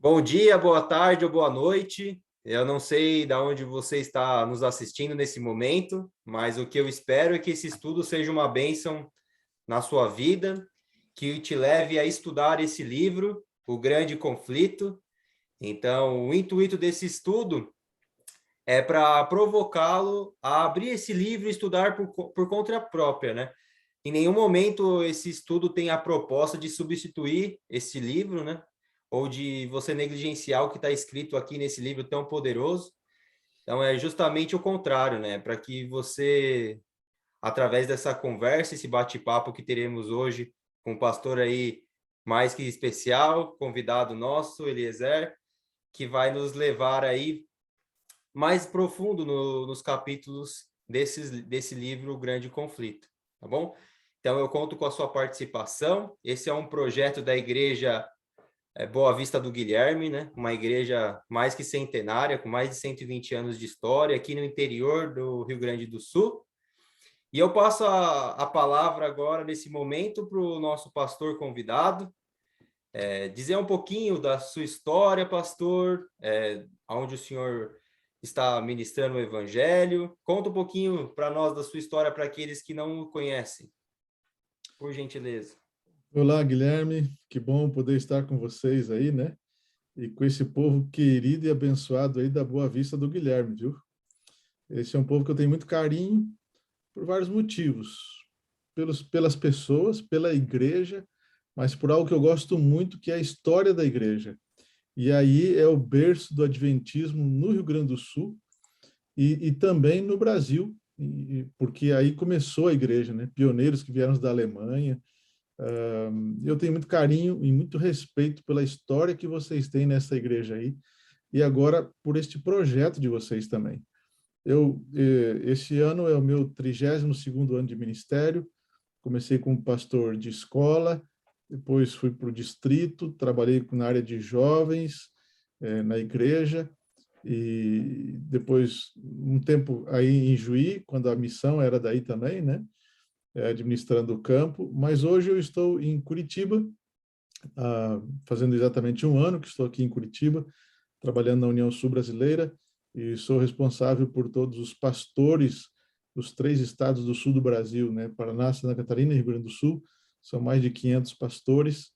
Bom dia, boa tarde ou boa noite. Eu não sei de onde você está nos assistindo nesse momento, mas o que eu espero é que esse estudo seja uma bênção na sua vida, que te leve a estudar esse livro, O Grande Conflito. Então, o intuito desse estudo é para provocá-lo a abrir esse livro e estudar por conta própria, né? Em nenhum momento esse estudo tem a proposta de substituir esse livro, né? Ou de você negligenciar o que está escrito aqui nesse livro tão poderoso. Então, é justamente o contrário, né? Para que você, através dessa conversa, esse bate-papo que teremos hoje com um pastor aí mais que especial, convidado nosso, Eliezer, que vai nos levar aí mais profundo nos capítulos desse livro, O Grande Conflito, tá bom? Então, eu conto com a sua participação. Esse é um projeto da Igreja Boa Vista do Guilherme, né? Uma igreja mais que centenária, com mais de 120 anos de história, aqui no interior do Rio Grande do Sul. E eu passo a palavra agora, nesse momento, para o nosso pastor convidado, dizer um pouquinho da sua história, pastor, onde o senhor está ministrando o evangelho. Conta um pouquinho para nós da sua história, para aqueles que não o conhecem, por gentileza. Olá, Guilherme, que bom poder estar com vocês aí, né? E com esse povo querido e abençoado aí da Boa Vista do Guilherme, viu? Esse é um povo que eu tenho muito carinho por vários motivos. Pelas pessoas, pela igreja, mas por algo que eu gosto muito, que é a história da igreja. E aí é o berço do adventismo no Rio Grande do Sul e também no Brasil, porque aí começou a igreja, né? Pioneiros que vieram da Alemanha. Eu tenho muito carinho e muito respeito pela história que vocês têm nessa igreja aí, e agora por este projeto de vocês também. Esse ano é o meu 32º ano de ministério. Comecei como pastor de escola, depois fui para o distrito, trabalhei na área de jovens, na igreja, e depois um tempo aí em Juí, quando a missão era daí também, né? Administrando o campo, mas hoje eu estou em Curitiba, fazendo exatamente um ano que estou aqui em Curitiba, trabalhando na União Sul Brasileira, e sou responsável por todos os pastores dos 3 estados do sul do Brasil, né? Paraná, Santa Catarina e Rio Grande do Sul. São mais de 500 pastores,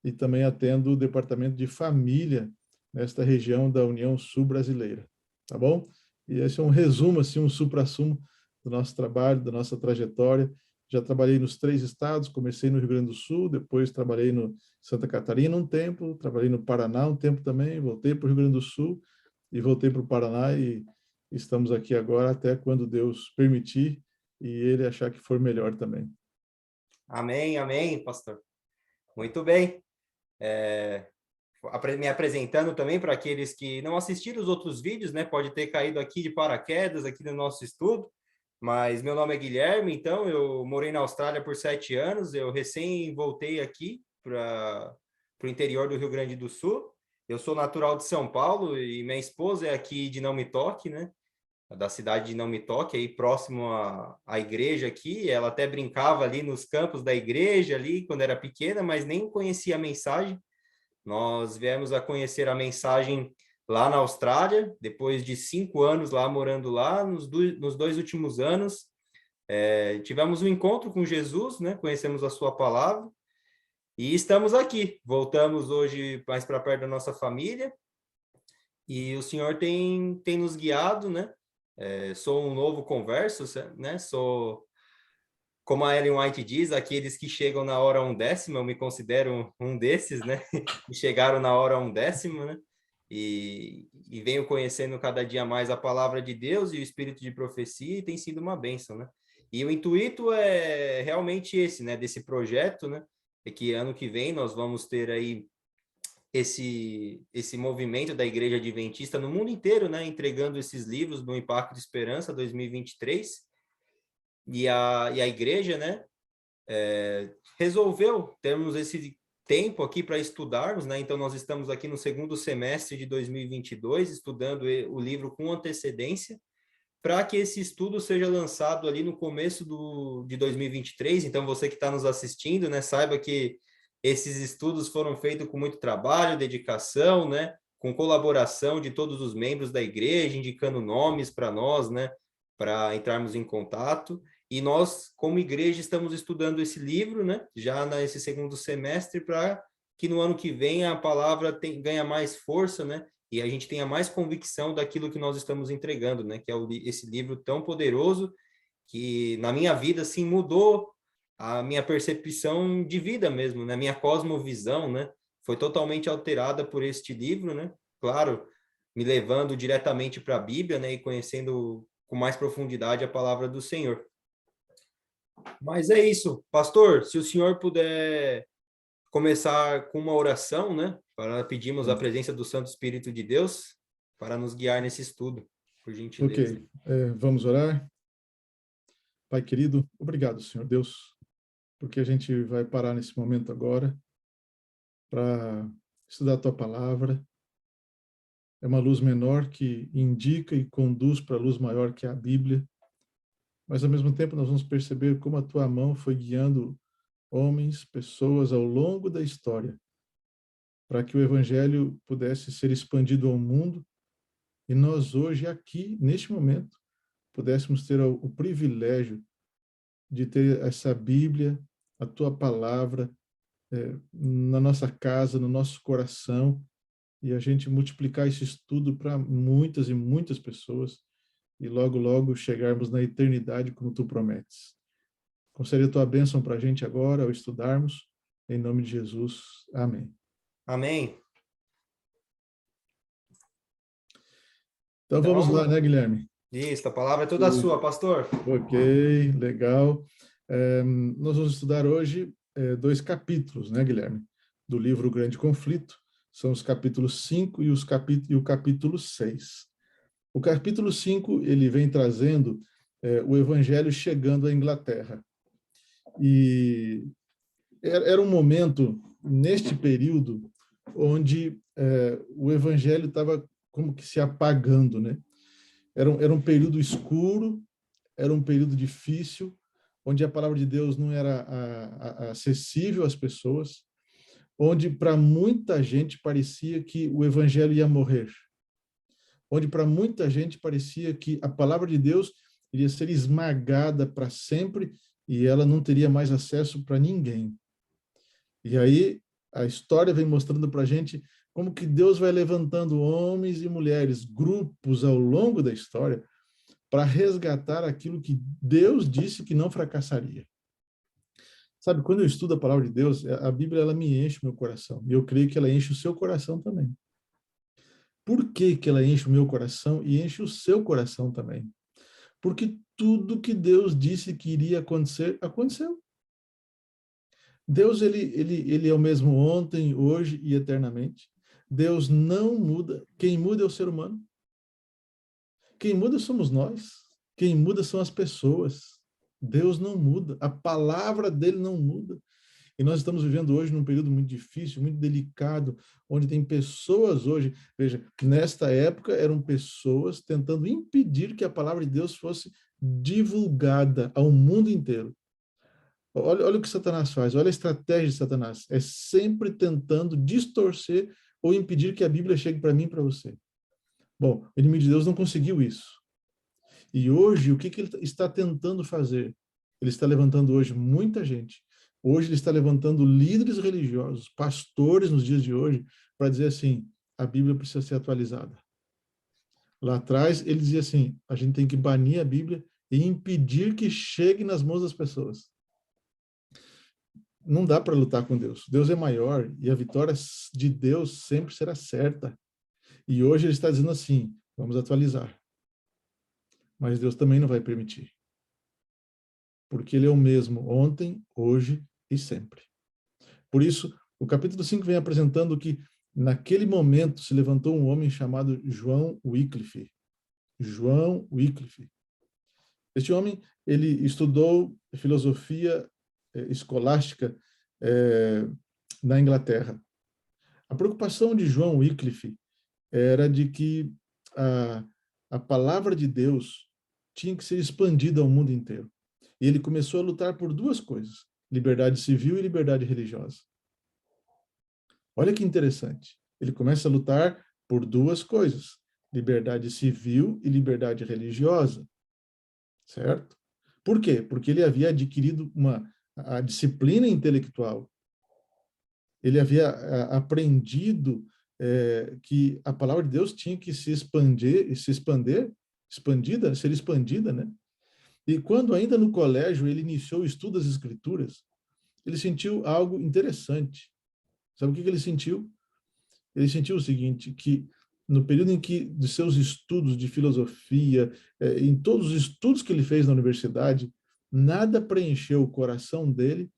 e também atendo o departamento de família nesta região da União Sul Brasileira, tá bom? E esse é um resumo, assim, um suprassumo do nosso trabalho, da nossa trajetória. Já trabalhei nos 3 estados, comecei no Rio Grande do Sul, depois trabalhei no Santa Catarina um tempo, trabalhei no Paraná um tempo também, voltei para o Rio Grande do Sul e voltei para o Paraná, e estamos aqui agora até quando Deus permitir e Ele achar que for melhor também. Amém, amém, pastor. Muito bem. Me apresentando também para aqueles que não assistiram os outros vídeos, né? Pode ter caído aqui de paraquedas, aqui no nosso estudo, mas meu nome é Guilherme, então eu morei na Austrália por 7 anos, eu recém voltei aqui para o interior do Rio Grande do Sul. Eu sou natural de São Paulo e minha esposa é aqui de Não Me Toque, né? Da cidade de Não Me Toque, aí próximo à igreja aqui. Ela até brincava ali nos campos da igreja ali quando era pequena, mas nem conhecia a mensagem. Nós viemos a conhecer a mensagem lá na Austrália, depois de 5 anos lá, morando lá. Nos 2 últimos anos, tivemos um encontro com Jesus, né? Conhecemos a sua palavra e estamos aqui. Voltamos hoje mais para perto da nossa família e o Senhor tem nos guiado, né? Sou um novo converso, né? Sou, como a Ellen White diz, aqueles que chegam na hora 1/10, eu me considero um desses, né? Que chegaram na hora 1/10, né? E venho conhecendo cada dia mais a palavra de Deus e o espírito de profecia, e tem sido uma bênção, né? E o intuito é realmente esse, né? Desse projeto, né? É que ano que vem nós vamos ter aí esse movimento da Igreja Adventista no mundo inteiro, né? Entregando esses livros do Impacto de Esperança 2023. E a igreja, né, resolveu termos esse tempo aqui para estudarmos, né? Então nós estamos aqui no segundo semestre de 2022 estudando o livro com antecedência para que esse estudo seja lançado ali no começo de 2023. Então você que está nos assistindo, né, saiba que esses estudos foram feitos com muito trabalho, dedicação, né? Com colaboração de todos os membros da igreja, indicando nomes para nós, né? Para entrarmos em contato. E nós, como igreja, estamos estudando esse livro, né? Já nesse segundo semestre, para que no ano que vem a palavra ganha mais força, né? E a gente tenha mais convicção daquilo que nós estamos entregando, né? Que é esse livro tão poderoso que na minha vida assim mudou a minha percepção de vida mesmo, né? Minha cosmovisão, né? Foi totalmente alterada por este livro, né? Claro, me levando diretamente para a Bíblia, né? E conhecendo com mais profundidade a palavra do Senhor. Mas é isso, pastor. Se o senhor puder começar com uma oração, né? Para pedirmos a presença do Santo Espírito de Deus para nos guiar nesse estudo, por gentileza. Ok, vamos orar. Pai querido, obrigado, Senhor Deus, porque a gente vai parar nesse momento agora para estudar a Tua Palavra. É uma luz menor que indica e conduz para a luz maior que é a Bíblia, mas ao mesmo tempo nós vamos perceber como a Tua mão foi guiando homens, pessoas ao longo da história, para que o Evangelho pudesse ser expandido ao mundo e nós hoje, aqui, neste momento, pudéssemos ter o privilégio de ter essa Bíblia, a Tua Palavra, na nossa casa, no nosso coração, e a gente multiplicar esse estudo para muitas e muitas pessoas, e logo, logo chegarmos na eternidade como Tu prometes. Concede a Tua bênção para a gente agora, ao estudarmos, em nome de Jesus. Amém. Amém. Então vamos lá, né, Guilherme? Isso, a palavra é toda sua, pastor. Ok, legal. Nós vamos estudar hoje 2 capítulos, né, Guilherme? Do livro O Grande Conflito. São os capítulos 5 e o capítulo 6. O capítulo 5, ele vem trazendo o evangelho chegando à Inglaterra. E era um momento, neste período, onde o evangelho estava como que se apagando, né? Era um período escuro, era um período difícil, onde a palavra de Deus não era acessível às pessoas, onde para muita gente parecia que o evangelho ia morrer, onde para muita gente parecia que a palavra de Deus iria ser esmagada para sempre e ela não teria mais acesso para ninguém. E aí a história vem mostrando para a gente como que Deus vai levantando homens e mulheres, grupos ao longo da história, para resgatar aquilo que Deus disse que não fracassaria. Sabe, quando eu estudo a palavra de Deus, a Bíblia ela me enche o meu coração. E eu creio que ela enche o seu coração também. Por que que ela enche o meu coração e enche o seu coração também? Porque tudo que Deus disse que iria acontecer, aconteceu. Deus, ele é o mesmo ontem, hoje e eternamente. Deus não muda. Quem muda é o ser humano. Quem muda somos nós. Quem muda são as pessoas. Deus não muda. A palavra dele não muda. E nós estamos vivendo hoje num período muito difícil, muito delicado, onde tem pessoas hoje, veja, nesta época eram pessoas tentando impedir que a palavra de Deus fosse divulgada ao mundo inteiro. Olha o que Satanás faz, olha a estratégia de Satanás. É sempre tentando distorcer ou impedir que a Bíblia chegue para mim e para você. Bom, o inimigo de Deus não conseguiu isso. E hoje, o que ele está tentando fazer? Ele está levantando hoje muita gente. Hoje ele está levantando líderes religiosos, pastores nos dias de hoje, para dizer assim, a Bíblia precisa ser atualizada. Lá atrás, ele dizia assim, a gente tem que banir a Bíblia e impedir que chegue nas mãos das pessoas. Não dá para lutar com Deus. Deus é maior e a vitória de Deus sempre será certa. E hoje ele está dizendo assim, vamos atualizar. Mas Deus também não vai permitir. Porque ele é o mesmo ontem, hoje e sempre. Por isso, o capítulo 5 vem apresentando que naquele momento se levantou um homem chamado João Wycliffe. João Wycliffe. Este homem, ele estudou filosofia escolástica na Inglaterra. A preocupação de João Wycliffe era de que a palavra de Deus tinha que ser expandida ao mundo inteiro. E ele começou a lutar por 2 coisas, liberdade civil e liberdade religiosa. Olha que interessante. Ele começa a lutar por duas coisas: liberdade civil e liberdade religiosa, certo? Por quê? Porque ele havia adquirido a disciplina intelectual. Ele havia aprendido que a palavra de Deus tinha que se expandir, ser expandida, né? E quando ainda no colégio ele iniciou o estudo das Escrituras, ele sentiu algo interessante. Sabe o que ele sentiu? Ele sentiu o seguinte, que no período em que de seus estudos de filosofia, em todos os estudos que ele fez na universidade, nada preencheu o coração dele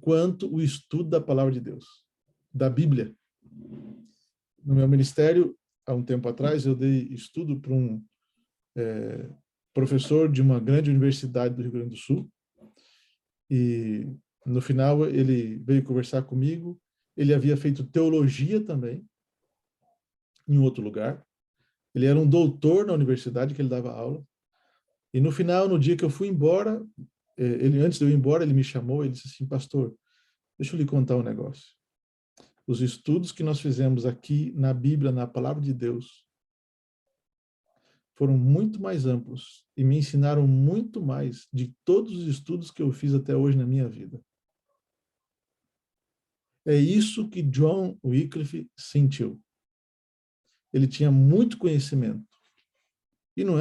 quanto o estudo da palavra de Deus, da Bíblia. No meu ministério, há um tempo atrás, eu dei estudo para um professor de uma grande universidade do Rio Grande do Sul, e no final ele veio conversar comigo. Ele havia feito teologia também, em outro lugar. Ele era um doutor na universidade que ele dava aula. E no final, no dia que eu fui embora, antes de eu ir embora, ele me chamou e disse assim: pastor, deixa eu lhe contar um negócio. Os estudos que nós fizemos aqui na Bíblia, na palavra de Deus, foram muito mais amplos e me ensinaram muito mais de todos os estudos que eu fiz até hoje na minha vida. É isso que John Wycliffe sentiu. Ele tinha muito conhecimento. E não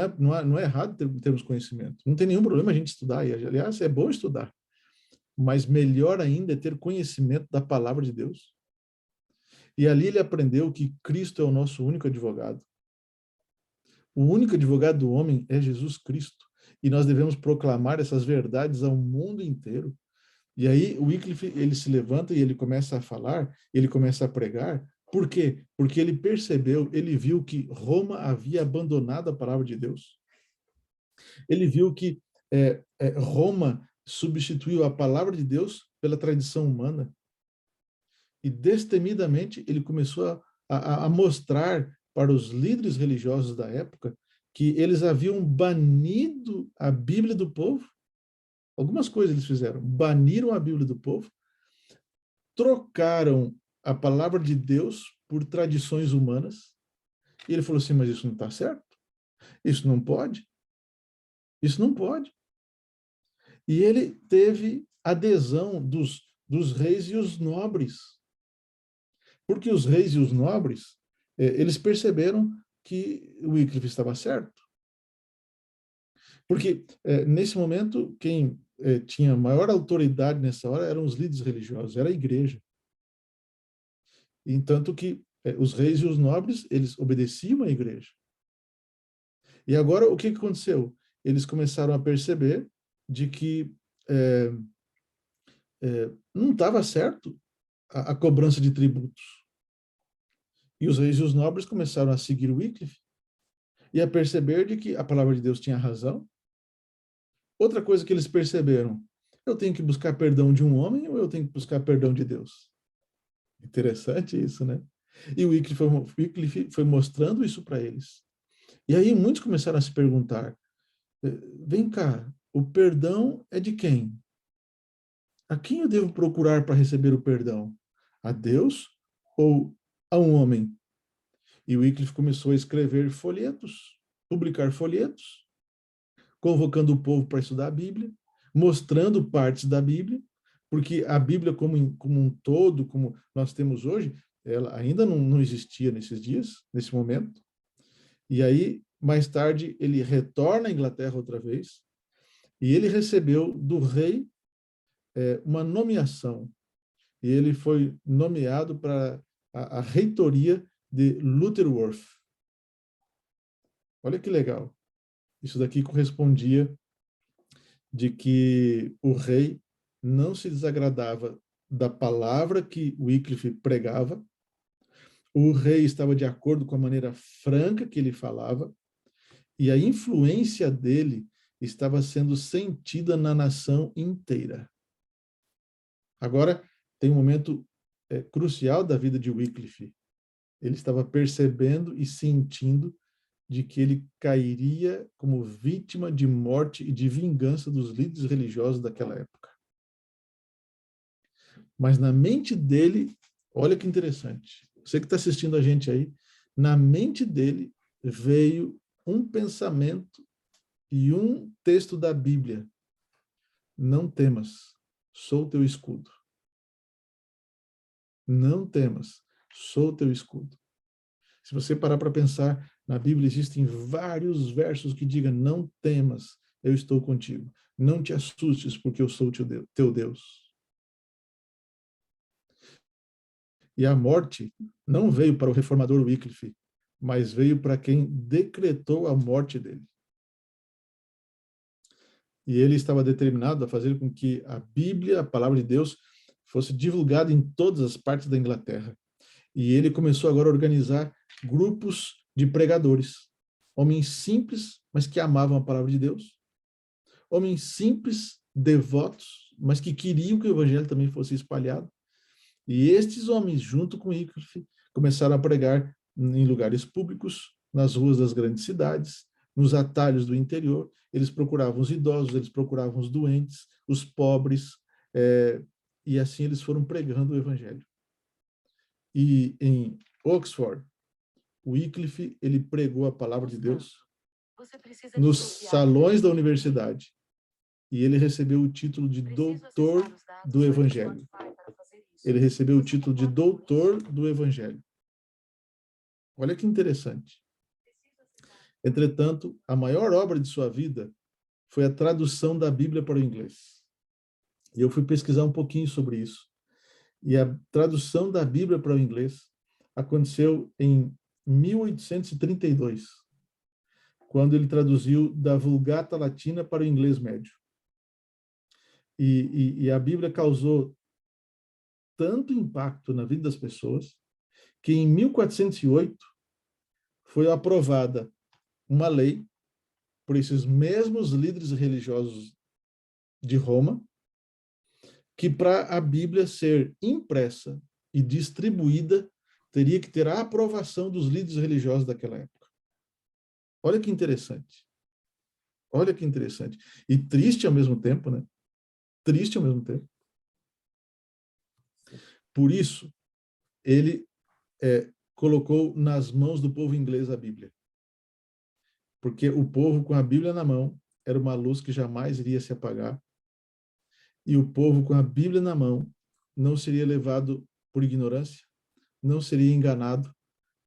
é errado termos conhecimento. Não tem nenhum problema a gente estudar. E, aliás, é bom estudar. Mas melhor ainda é ter conhecimento da palavra de Deus. E ali ele aprendeu que Cristo é o nosso único advogado. O único advogado do homem é Jesus Cristo. E nós devemos proclamar essas verdades ao mundo inteiro. E aí o Wycliffe, ele se levanta e ele começa a falar, ele começa a pregar. Por quê? Porque ele percebeu, ele viu que Roma havia abandonado a palavra de Deus. Ele viu que Roma substituiu a palavra de Deus pela tradição humana. E destemidamente ele começou a mostrar para os líderes religiosos da época que eles haviam banido a Bíblia do povo. Algumas coisas eles fizeram. Baniram a Bíblia do povo, trocaram a palavra de Deus por tradições humanas. E ele falou assim: mas isso não está certo? Isso não pode? Isso não pode. E ele teve adesão dos reis e os nobres. Porque os reis e os nobres, eles perceberam que o Wycliffe estava certo. Porque, nesse momento, quem tinha maior autoridade nessa hora eram os líderes religiosos, era a igreja. Entanto que os reis e os nobres, eles obedeciam à igreja. E agora, o que aconteceu? Eles começaram a perceber de que não estava certo a cobrança de tributos. E os reis e os nobres começaram a seguir o Wycliffe e a perceber de que a palavra de Deus tinha razão. Outra coisa que eles perceberam: eu tenho que buscar perdão de um homem ou eu tenho que buscar perdão de Deus? Interessante isso, né? E o Wycliffe foi mostrando isso para eles. E aí muitos começaram a se perguntar: vem cá, o perdão é de quem? A quem eu devo procurar para receber o perdão? A Deus ou a um homem? E o Wycliffe começou a escrever folhetos, publicar folhetos, convocando o povo para estudar a Bíblia, mostrando partes da Bíblia, porque a Bíblia como um todo, como nós temos hoje, ela ainda não existia nesses dias, nesse momento. E aí, mais tarde, ele retorna à Inglaterra outra vez, e ele recebeu do rei uma nomeação. E ele foi nomeado para a reitoria de Lutterworth. Olha que legal. Isso daqui correspondia de que o rei não se desagradava da palavra que Wycliffe pregava, o rei estava de acordo com a maneira franca que ele falava, e a influência dele estava sendo sentida na nação inteira. Agora, tem um momento crucial da vida de Wycliffe. Ele estava percebendo e sentindo de que ele cairia como vítima de morte e de vingança dos líderes religiosos daquela época. Mas na mente dele Olha que interessante. Você que está assistindo a gente aí, na mente dele veio um pensamento e um texto da Bíblia. Não temas, sou teu escudo. Não temas, sou teu escudo. Se você parar para pensar, na Bíblia existem vários versos que digam: não temas, eu estou contigo. Não te assustes, porque eu sou teu Deus. E a morte não veio para o reformador Wycliffe, mas veio para quem decretou a morte dele. E ele estava determinado a fazer com que a Bíblia, a palavra de Deus, fosse divulgada em todas as partes da Inglaterra. E ele começou agora a organizar grupos de pregadores, homens simples, mas que amavam a palavra de Deus, homens simples, devotos, mas que queriam que o evangelho também fosse espalhado. E estes homens, junto com Wycliffe, começaram a pregar em lugares públicos, nas ruas das grandes cidades, nos atalhos do interior. Eles procuravam os idosos, eles procuravam os doentes, os pobres, e assim eles foram pregando o evangelho. E em Oxford, Wycliffe, ele pregou a palavra de Deus nos salões da universidade. E ele recebeu o título de doutor do evangelho. Ele recebeu o título de doutor do evangelho. Olha que interessante. Entretanto, a maior obra de sua vida foi a tradução da Bíblia para o inglês. E eu fui pesquisar um pouquinho sobre isso. E a tradução da Bíblia para o inglês aconteceu em 1832, quando ele traduziu da Vulgata Latina para o inglês médio. E a Bíblia causou tanto impacto na vida das pessoas que em 1408 foi aprovada uma lei por esses mesmos líderes religiosos de Roma, que para a Bíblia ser impressa e distribuída, teria que ter a aprovação dos líderes religiosos daquela época. Olha que interessante. Olha que interessante. E triste ao mesmo tempo, né? Triste ao mesmo tempo. Por isso, ele colocou nas mãos do povo inglês a Bíblia. Porque o povo com a Bíblia na mão era uma luz que jamais iria se apagar. E o povo com a Bíblia na mão não seria levado por ignorância, não seria enganado.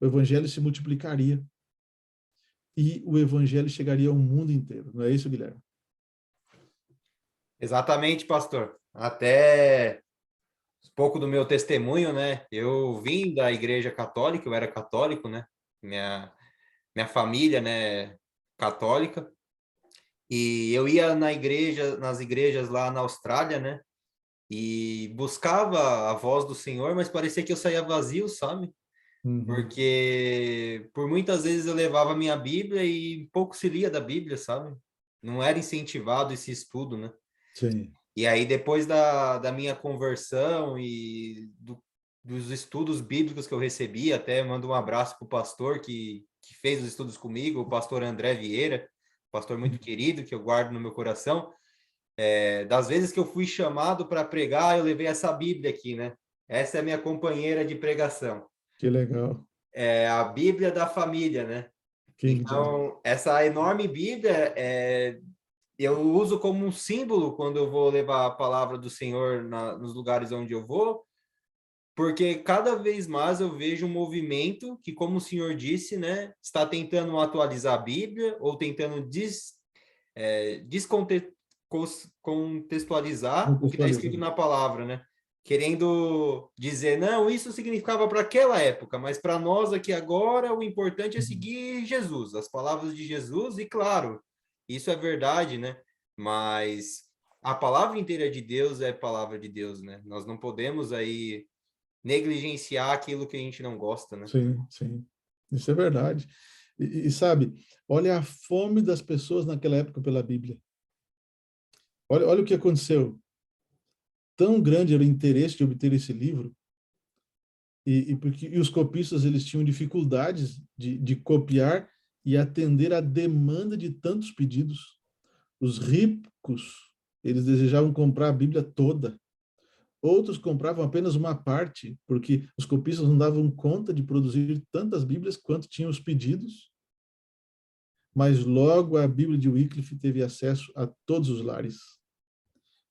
O evangelho se multiplicaria. E o evangelho chegaria ao mundo inteiro. Não é isso, Guilherme? Exatamente, pastor. Até um pouco do meu testemunho, né? Eu vim da igreja católica, eu era católico, né? Minha família, né, católica. E eu ia nas igrejas lá na Austrália, né? E buscava a voz do Senhor, mas parecia que eu saía vazio, sabe? Uhum. Porque por muitas vezes eu levava a minha Bíblia e pouco se lia da Bíblia, sabe? Não era incentivado esse estudo, né? Sim. E aí, depois da minha conversão e dos estudos bíblicos que eu recebi, até mando um abraço para o pastor que fez os estudos comigo, o pastor André Vieira, pastor muito querido, que eu guardo no meu coração. Das vezes que eu fui chamado para pregar, eu levei essa Bíblia aqui, né? Essa é a minha companheira de pregação. Que legal. É a Bíblia da família, né? King James. Então, essa enorme Bíblia eu uso como um símbolo quando eu vou levar a palavra do Senhor nos lugares onde eu vou, porque cada vez mais eu vejo um movimento que, como o Senhor disse, né, está tentando atualizar a Bíblia ou tentando descontextualizar o que está escrito Contextualizando. na palavra, né? Querendo dizer, não, isso significava para aquela época, mas para nós aqui agora o importante é seguir Jesus, as palavras de Jesus, e claro, isso é verdade, né? Mas a palavra inteira de Deus é palavra de Deus, né? Nós não podemos aí negligenciar aquilo que a gente não gosta, né? Sim, sim. Isso é verdade. Sabe, olha a fome das pessoas naquela época pela Bíblia. Olha o que aconteceu. Tão grande era o interesse de obter esse livro, e os copistas eles tinham dificuldades de copiar e atender à demanda de tantos pedidos. Os ricos, eles desejavam comprar a Bíblia toda. Outros compravam apenas uma parte, porque os copistas não davam conta de produzir tantas Bíblias quanto tinham os pedidos. Mas logo a Bíblia de Wycliffe teve acesso a todos os lares.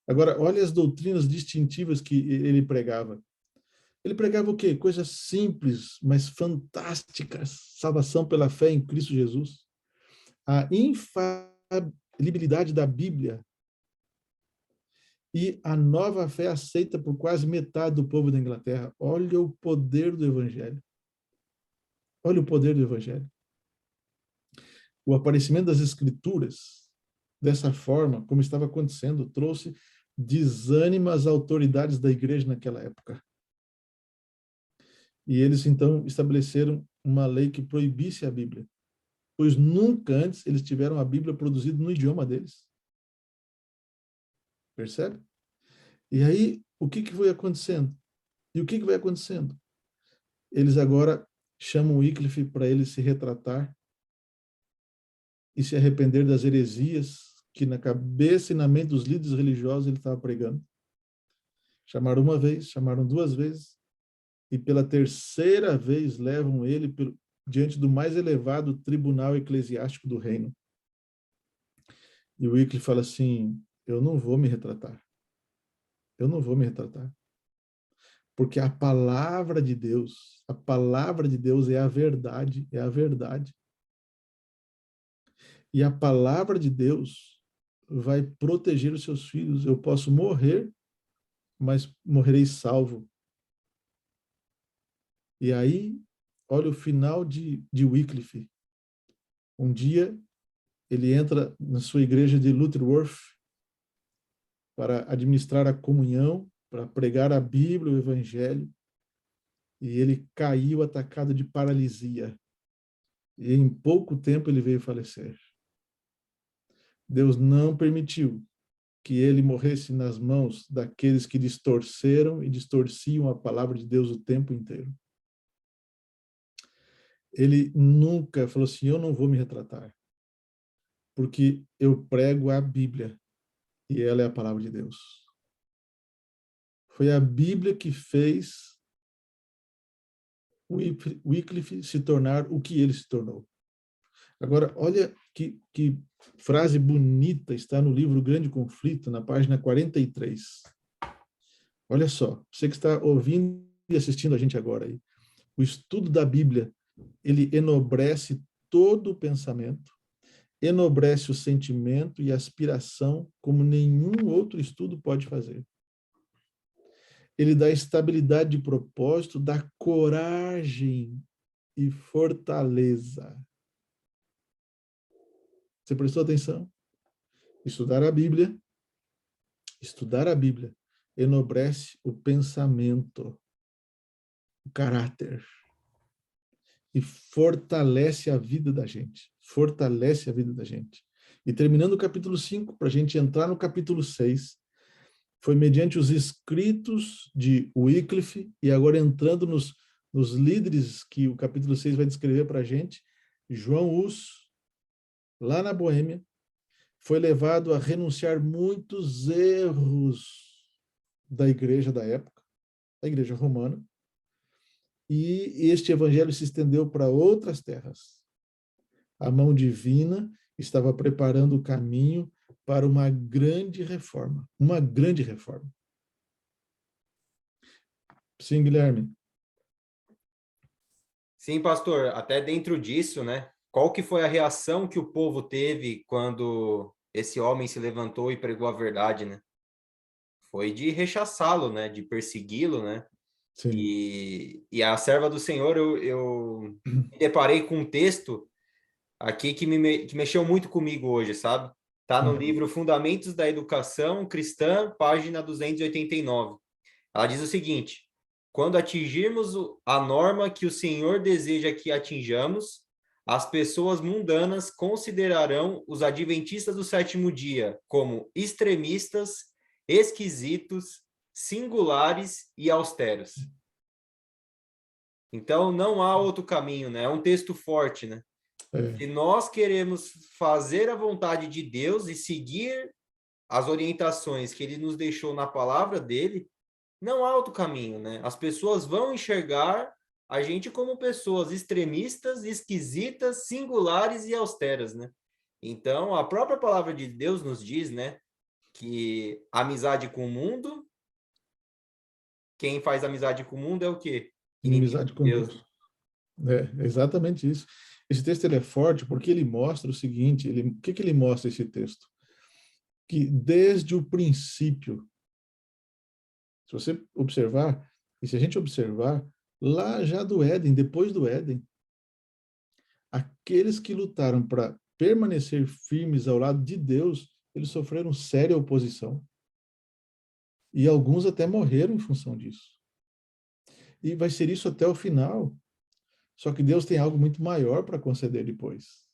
Agora, olha as doutrinas distintivas que ele pregava. Ele pregava o quê? Coisas simples, mas fantásticas. Salvação pela fé em Cristo Jesus. A infalibilidade da Bíblia e a nova fé aceita por quase metade do povo da Inglaterra. Olha o poder do Evangelho. Olha o poder do Evangelho. O aparecimento das Escrituras, dessa forma, como estava acontecendo, trouxe desânimo às autoridades da igreja naquela época. E eles, então, estabeleceram uma lei que proibisse a Bíblia, pois nunca antes eles tiveram a Bíblia produzida no idioma deles. Percebe? E aí, o que foi acontecendo? E o que vai acontecendo? Eles agora chamam Wycliffe para ele se retratar e se arrepender das heresias que na cabeça e na mente dos líderes religiosos ele estava pregando. Chamaram uma vez, chamaram duas vezes, e pela terceira vez levam ele diante do mais elevado tribunal eclesiástico do reino. E o Wycliffe fala assim, eu não vou me retratar. Eu não vou me retratar. Porque a palavra de Deus é a verdade, é a verdade. E a palavra de Deus vai proteger os seus filhos. Eu posso morrer, mas morrerei salvo. E aí, olha o final de Wycliffe. Um dia, ele entra na sua igreja de Lutterworth para administrar a comunhão, para pregar a Bíblia, o Evangelho, e ele caiu atacado de paralisia. E em pouco tempo ele veio falecer. Deus não permitiu que ele morresse nas mãos daqueles que distorceram e distorciam a palavra de Deus o tempo inteiro. Ele nunca falou assim, eu não vou me retratar, porque eu prego a Bíblia e ela é a palavra de Deus. Foi a Bíblia que fez Wycliffe se tornar o que ele se tornou. Agora, olha que frase bonita está no livro Grande Conflito, na página 43. Olha só, você que está ouvindo e assistindo a gente agora aí. O estudo da Bíblia, ele enobrece todo o pensamento, enobrece o sentimento e a aspiração como nenhum outro estudo pode fazer. Ele dá estabilidade de propósito, dá coragem e fortaleza. Você prestou atenção? Estudar a Bíblia enobrece o pensamento, o caráter, e fortalece a vida da gente. Fortalece a vida da gente. E terminando o capítulo 5, para a gente entrar no capítulo 6, foi mediante os escritos de Wycliffe, e agora entrando nos líderes que o capítulo 6 vai descrever para a gente, João Hus, lá na Boêmia, foi levado a renunciar muitos erros da igreja da época, da igreja romana, e este evangelho se estendeu para outras terras. A mão divina estava preparando o caminho para uma grande reforma. Uma grande reforma. Sim, Guilherme. Sim, pastor, até dentro disso, né? Qual que foi a reação que o povo teve quando esse homem se levantou e pregou a verdade, né? Foi de rechaçá-lo, né? De persegui-lo, né? Sim. E a serva do Senhor, eu me deparei com um texto aqui que mexeu muito comigo hoje, sabe? Tá no livro Fundamentos da Educação Cristã, página 289. Ela diz o seguinte: quando atingirmos a norma que o Senhor deseja que atinjamos, as pessoas mundanas considerarão os adventistas do sétimo dia como extremistas, esquisitos, singulares e austeros. Então, não há outro caminho, né? É um texto forte, né? Se nós queremos fazer a vontade de Deus e seguir as orientações que ele nos deixou na palavra dele, não há outro caminho, né? As pessoas vão enxergar a gente como pessoas extremistas, esquisitas, singulares e austeras, né? Então, a própria palavra de Deus nos diz, né, que amizade com o mundo, quem faz amizade com o mundo é o quê? Inimigo Inimizade de com Deus. Deus. É exatamente isso. Esse texto ele é forte porque ele mostra o seguinte, o que ele mostra esse texto? Que desde o princípio, se você observar, e se a gente observar, lá já do Éden, depois do Éden, aqueles que lutaram para permanecer firmes ao lado de Deus, eles sofreram séria oposição. E alguns até morreram em função disso. E vai ser isso até o final. Só que Deus tem algo muito maior para conceder depois.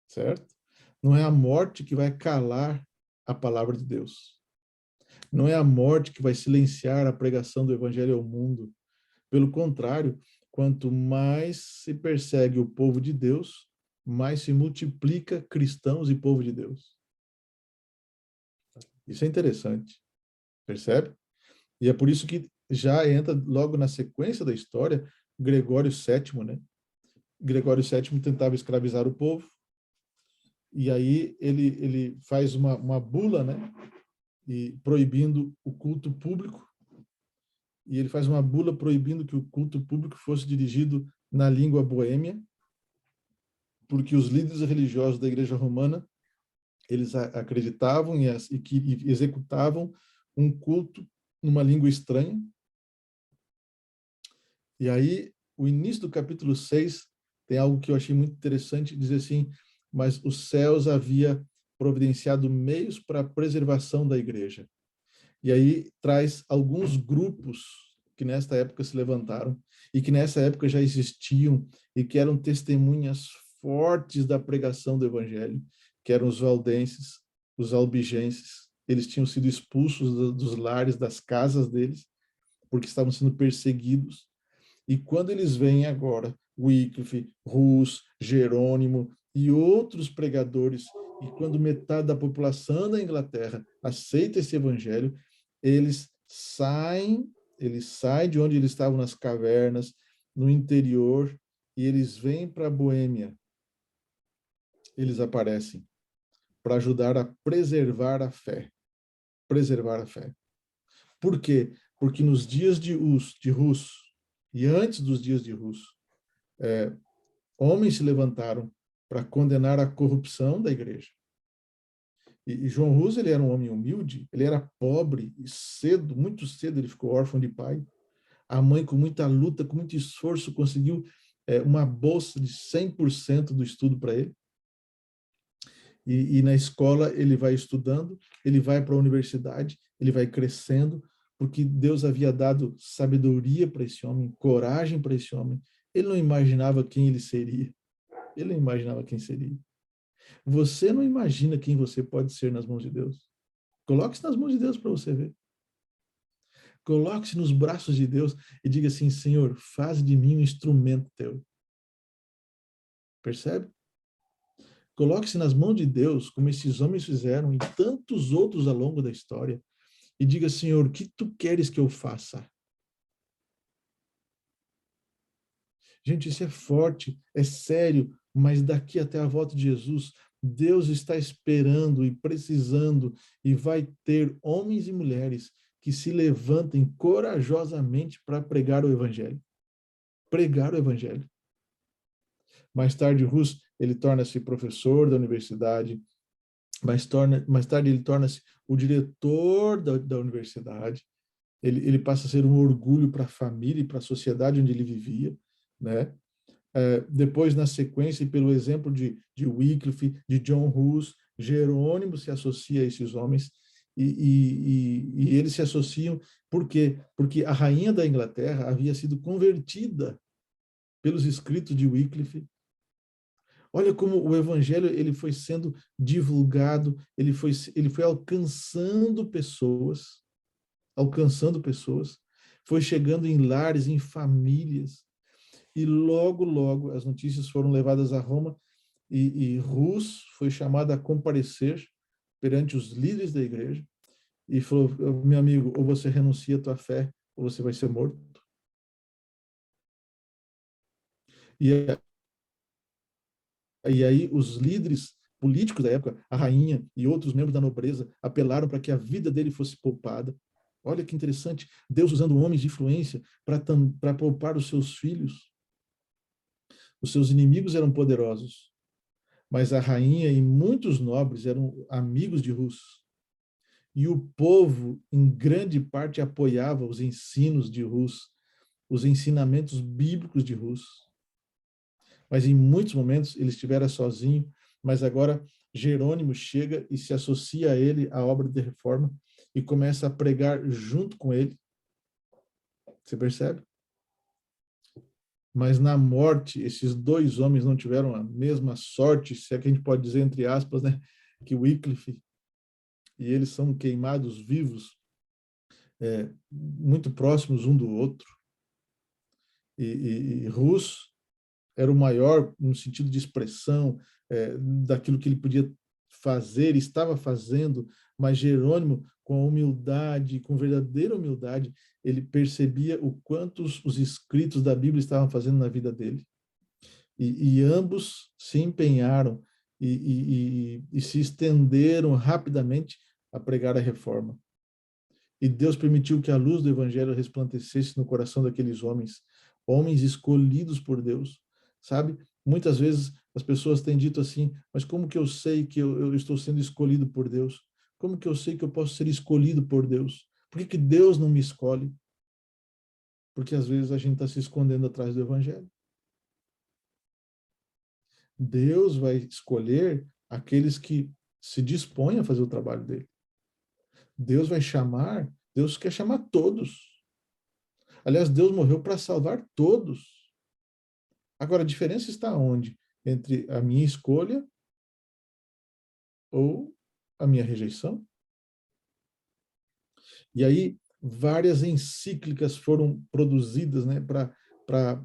Certo? Não é a morte que vai calar a palavra de Deus. Não é a morte que vai silenciar a pregação do evangelho ao mundo. Pelo contrário, quanto mais se persegue o povo de Deus, mais se multiplica cristãos e povo de Deus. Isso é interessante, percebe? E é por isso que já entra logo na sequência da história Gregório VII, né? Gregório VII tentava escravizar o povo, e aí ele faz uma bula, né? E proibindo o culto público, e ele faz uma bula proibindo que o culto público fosse dirigido na língua boêmia, porque os líderes religiosos da Igreja Romana, eles acreditavam e executavam um culto numa língua estranha. E aí, o início do capítulo 6 tem algo que eu achei muito interessante, dizer assim, mas os céus havia providenciado meios para a preservação da igreja. E aí traz alguns grupos que nesta época se levantaram e que nessa época já existiam e que eram testemunhas fortes da pregação do evangelho, que eram os valdenses, os albigenses. Eles tinham sido expulsos dos lares, das casas deles, porque estavam sendo perseguidos. E quando eles veem agora Wycliffe, Hus, Jerônimo e outros pregadores, e quando metade da população da Inglaterra aceita esse evangelho, eles saem de onde eles estavam nas cavernas, no interior, e eles vêm para a Boêmia. Eles aparecem para ajudar a preservar a fé. Preservar a fé. Por quê? Porque nos dias de Hus, e antes dos dias de Hus, homens se levantaram para condenar a corrupção da igreja. E João Hus, ele era um homem humilde, ele era pobre, e cedo, muito cedo, ele ficou órfão de pai. A mãe, com muita luta, com muito esforço, conseguiu uma bolsa de 100% do estudo para ele. E na escola ele vai estudando, ele vai para a universidade, ele vai crescendo, porque Deus havia dado sabedoria para esse homem, coragem para esse homem. Ele não imaginava quem ele seria. Ele não imaginava quem seria. Você não imagina quem você pode ser nas mãos de Deus. Coloque-se nas mãos de Deus para você ver. Coloque-se nos braços de Deus e diga assim, Senhor, faz de mim um instrumento teu. Percebe? Coloque-se nas mãos de Deus, como esses homens fizeram e tantos outros ao longo da história, e diga, Senhor, o que tu queres que eu faça? Gente, isso é forte, é sério, mas daqui até a volta de Jesus, Deus está esperando e precisando e vai ter homens e mulheres que se levantem corajosamente para pregar o evangelho. Pregar o evangelho. Mais tarde, Hus, ele torna-se professor da universidade, mais tarde ele torna-se o diretor da universidade, ele passa a ser um orgulho para a família e para a sociedade onde ele vivia, né? Depois, na sequência, e pelo exemplo de Wycliffe, de John Hus, Jerônimo se associa a esses homens e eles se associam por quê? Porque a rainha da Inglaterra havia sido convertida pelos escritos de Wycliffe. Olha como o evangelho ele foi sendo divulgado, ele foi alcançando pessoas, foi chegando em lares, em famílias, e logo, logo as notícias foram levadas a Roma e Hus foi chamado a comparecer perante os líderes da igreja e falou: meu amigo, ou você renuncia à tua fé, ou você vai ser morto. E, e aí os líderes políticos da época, a rainha e outros membros da nobreza, apelaram para que a vida dele fosse poupada. Olha que interessante, Deus usando homens de influência para poupar os seus filhos. Os seus inimigos eram poderosos, mas a rainha e muitos nobres eram amigos de Rus. E o povo, em grande parte, apoiava os ensinos de Rus, os ensinamentos bíblicos de Rus. Mas em muitos momentos ele estivera sozinho, mas agora Jerônimo chega e se associa a ele à obra de reforma e começa a pregar junto com ele. Você percebe? Mas na morte, esses dois homens não tiveram a mesma sorte, se é que a gente pode dizer entre aspas, né, que Wycliffe, e eles são queimados vivos, muito próximos um do outro. E Rus era o maior no sentido de expressão daquilo que ele podia fazer, estava fazendo, mas Jerônimo, com a humildade, com verdadeira humildade, ele percebia o quanto os escritos da Bíblia estavam fazendo na vida dele. E ambos se empenharam e se estenderam rapidamente a pregar a reforma. E Deus permitiu que a luz do Evangelho resplandecesse no coração daqueles homens, homens escolhidos por Deus, sabe? Muitas vezes as pessoas têm dito assim, mas como que eu sei que eu estou sendo escolhido por Deus? Como que eu sei que eu posso ser escolhido por Deus? Por que Deus não me escolhe? Porque às vezes a gente está se escondendo atrás do Evangelho. Deus vai escolher aqueles que se dispõem a fazer o trabalho dele. Deus vai chamar, Deus quer chamar todos. Aliás, Deus morreu para salvar todos. Agora, a diferença está onde? Entre a minha escolha ou a minha rejeição? E aí, várias encíclicas foram produzidas, né, para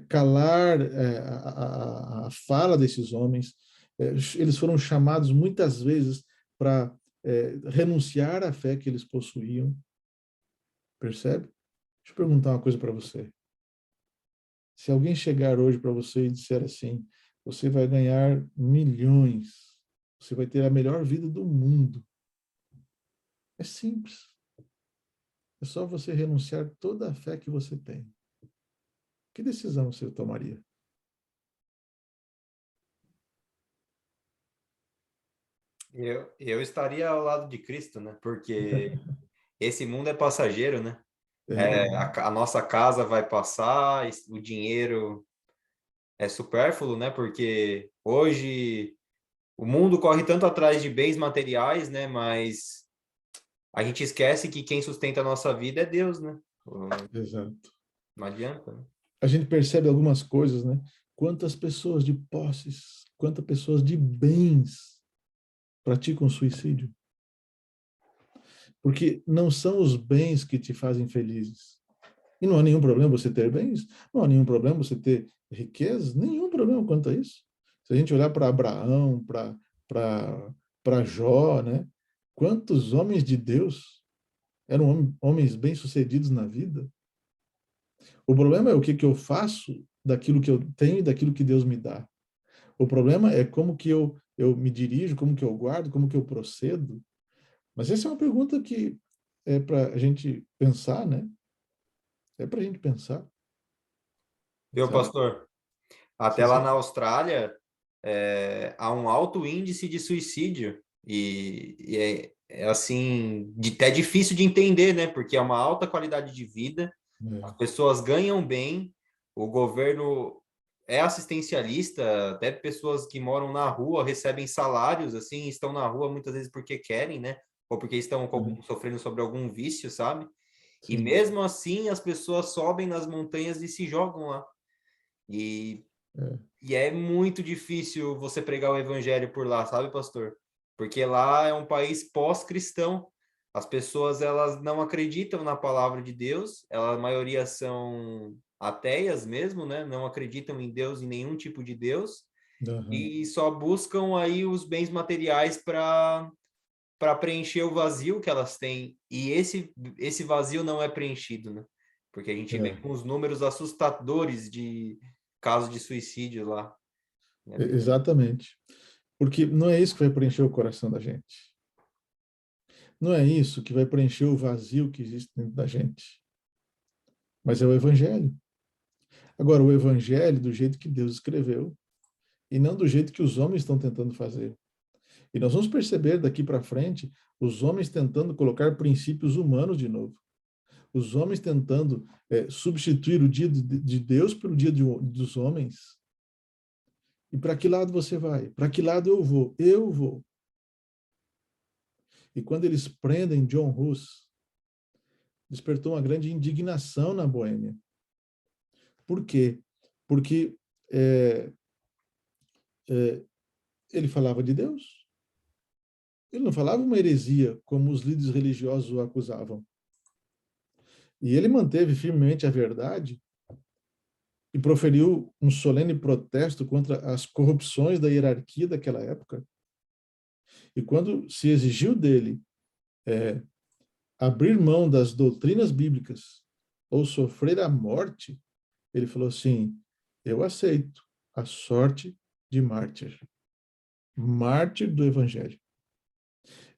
calar a fala desses homens. Eles foram chamados muitas vezes para renunciar à fé que eles possuíam. Percebe? Deixa eu perguntar uma coisa para você. Se alguém chegar hoje para você e disser assim, você vai ganhar milhões, você vai ter a melhor vida do mundo. É simples. É só você renunciar toda a fé que você tem. Que decisão você tomaria? Eu estaria ao lado de Cristo, né? Porque esse mundo é passageiro, né? A nossa casa vai passar, o dinheiro é supérfluo, né? Porque hoje o mundo corre tanto atrás de bens materiais, né? Mas a gente esquece que quem sustenta a nossa vida é Deus, né? Exato. Não adianta, né? A gente percebe algumas coisas, né? Quantas pessoas de posses, quantas pessoas de bens praticam suicídio? Porque não são os bens que te fazem felizes. E não há nenhum problema você ter bens, não há nenhum problema você ter riquezas, nenhum problema quanto a isso. Se a gente olhar para Abraão, para Jó, né? Quantos homens de Deus eram homens bem-sucedidos na vida? O problema é o que eu faço daquilo que eu tenho e daquilo que Deus me dá. O problema é como que eu me dirijo, como que eu guardo, como que eu procedo. Mas essa é uma pergunta que é para a gente pensar, né? É para a gente pensar, Viu, sabe? pastor? Até Sim, lá sim. na Austrália, há um alto índice de suicídio. E é assim, até difícil de entender, né? Porque é uma alta qualidade de vida, as É, pessoas ganham bem, o governo é assistencialista, até pessoas que moram na rua recebem salários, assim, estão na rua muitas vezes porque querem, né? Ou porque estão sofrendo sobre algum vício, sabe? E sim. mesmo assim, as pessoas sobem nas montanhas e se jogam lá. E É, e é muito difícil você pregar o evangelho por lá, sabe, pastor? Porque lá é um país pós-cristão. As pessoas, elas não acreditam na palavra de Deus, a maioria são ateias mesmo, né? Não acreditam em Deus, em nenhum tipo de Deus, aham. e só buscam aí os bens materiais para preencher o vazio que elas têm, e esse vazio não é preenchido, né? Porque a gente vê com os números assustadores de casos de suicídio lá. Né? Exatamente. Porque não é isso que vai preencher o coração da gente. Não é isso que vai preencher o vazio que existe dentro da gente. Mas é o Evangelho. Agora, o Evangelho do jeito que Deus escreveu e não do jeito que os homens estão tentando fazer. E nós vamos perceber daqui para frente os homens tentando colocar princípios humanos de novo. Os homens tentando substituir o dia de Deus pelo dia dos homens. E para que lado você vai? Para que lado eu vou? Eu vou. E quando eles prendem John Hus, despertou uma grande indignação na Boêmia. Por quê? Porque ele falava de Deus. Ele não falava uma heresia, como os líderes religiosos o acusavam. E ele manteve firmemente a verdade e proferiu um solene protesto contra as corrupções da hierarquia daquela época. E quando se exigiu dele abrir mão das doutrinas bíblicas ou sofrer a morte, ele falou assim: eu aceito a sorte de mártir. Mártir do Evangelho.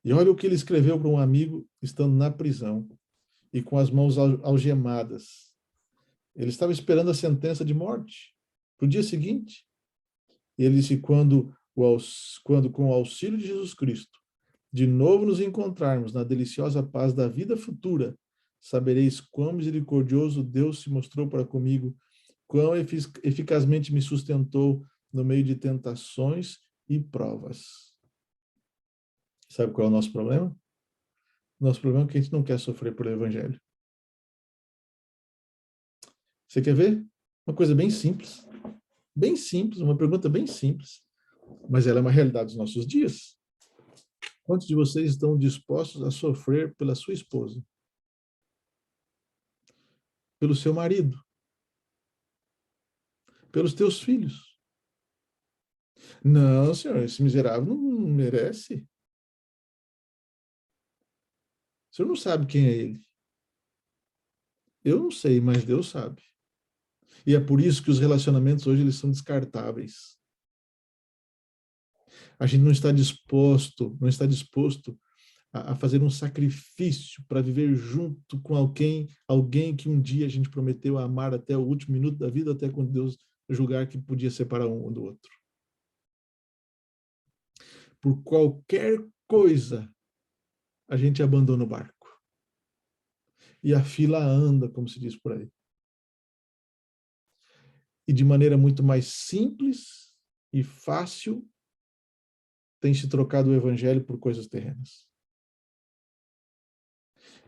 E olha o que ele escreveu para um amigo estando na prisão e com as mãos algemadas. Ele estava esperando a sentença de morte para o dia seguinte. E ele disse: quando com o auxílio de Jesus Cristo, de novo nos encontrarmos na deliciosa paz da vida futura, sabereis quão misericordioso Deus se mostrou para comigo, quão eficazmente me sustentou no meio de tentações e provas. Sabe qual é o nosso problema? Nosso problema é que a gente não quer sofrer pelo Evangelho. Você quer ver? Uma coisa bem simples. Bem simples, uma pergunta bem simples. Mas ela é uma realidade dos nossos dias. Quantos de vocês estão dispostos a sofrer pela sua esposa? Pelo seu marido? Pelos teus filhos? Não, senhor, esse miserável não merece. O senhor não sabe quem é ele. Eu não sei, mas Deus sabe. E é por isso que os relacionamentos hoje eles são descartáveis. A gente não está disposto a fazer um sacrifício para viver junto com alguém que um dia a gente prometeu amar até o último minuto da vida, até quando Deus julgar que podia separar um do outro. Por qualquer coisa, a gente abandona o barco. E a fila anda, como se diz por aí. E de maneira muito mais simples e fácil, tem se trocado o evangelho por coisas terrenas.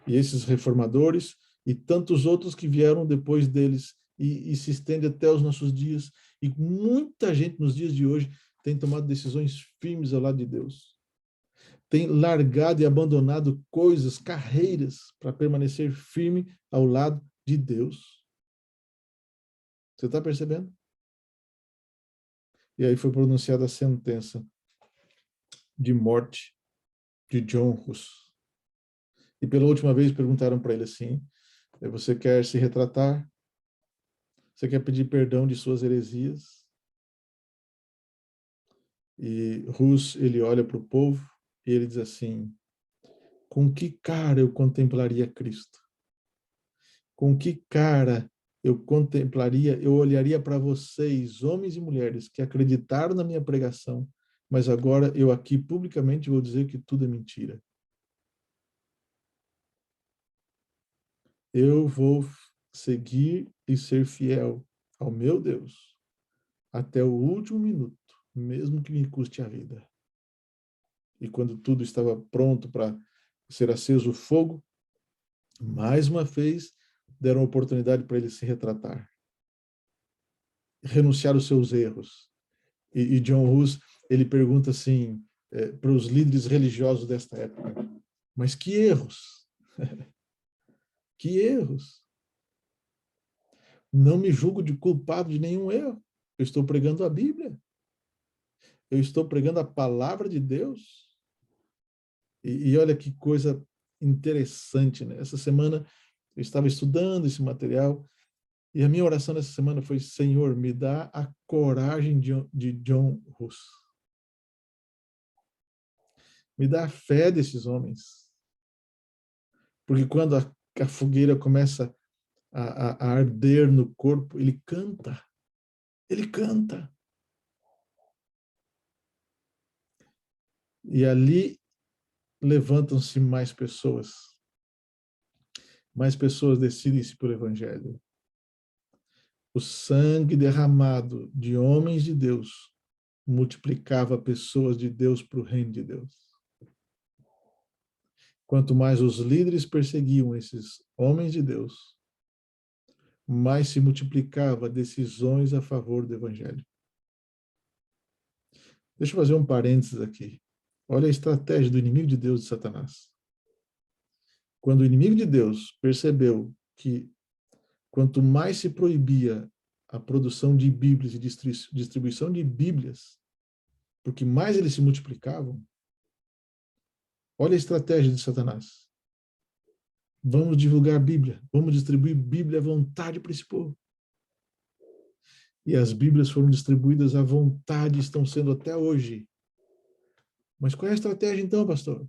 E esses reformadores e tantos outros que vieram depois deles e se estende até os nossos dias, e muita gente nos dias de hoje tem tomado decisões firmes ao lado de Deus. Tem largado e abandonado coisas, carreiras, para permanecer firme ao lado de Deus. Você está percebendo? E aí foi pronunciada a sentença de morte de John Hus. E pela última vez perguntaram para ele assim: você quer se retratar? Você quer pedir perdão de suas heresias? E Hus, ele olha para o povo e ele diz assim: com que cara eu contemplaria Cristo? Com que cara eu olharia para vocês, homens e mulheres, que acreditaram na minha pregação, mas agora eu aqui publicamente vou dizer que tudo é mentira. Eu vou seguir e ser fiel ao meu Deus até o último minuto, mesmo que me custe a vida. E quando tudo estava pronto para ser aceso o fogo, mais uma vez deram oportunidade para ele se retratar, renunciar aos seus erros. E John Hus, ele pergunta assim para os líderes religiosos desta época: mas que erros? Que erros? Não me julgo de culpado de nenhum erro. Eu estou pregando a Bíblia. Eu estou pregando a palavra de Deus. E olha que coisa interessante, né? Essa semana eu estava estudando esse material e a minha oração nessa semana foi: Senhor, me dá a coragem de John Hus. Me dá a fé desses homens. Porque quando a fogueira começa a arder no corpo, ele canta. Ele canta. E ali levantam-se mais pessoas. Mais pessoas decidem-se pelo Evangelho. O sangue derramado de homens de Deus multiplicava pessoas de Deus para o reino de Deus. Quanto mais os líderes perseguiam esses homens de Deus, mais se multiplicava decisões a favor do Evangelho. Deixa eu fazer um parênteses aqui. Olha a estratégia do inimigo de Deus, de Satanás. Quando o inimigo de Deus percebeu que quanto mais se proibia a produção de Bíblias e distribuição de Bíblias, porque mais eles se multiplicavam, olha a estratégia de Satanás. Vamos divulgar a Bíblia, vamos distribuir Bíblia à vontade para esse povo. E as Bíblias foram distribuídas à vontade, estão sendo até hoje. Mas qual é a estratégia então, pastor?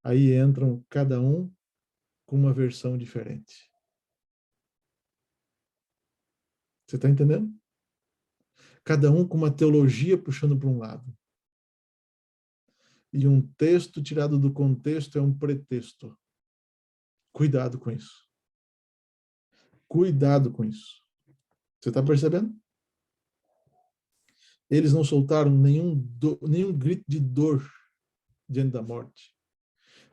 Aí entram cada um com uma versão diferente. Você está entendendo? Cada um com uma teologia puxando para um lado. E um texto tirado do contexto é um pretexto. Cuidado com isso. Cuidado com isso. Você está percebendo? Eles não soltaram nenhum grito de dor diante da morte.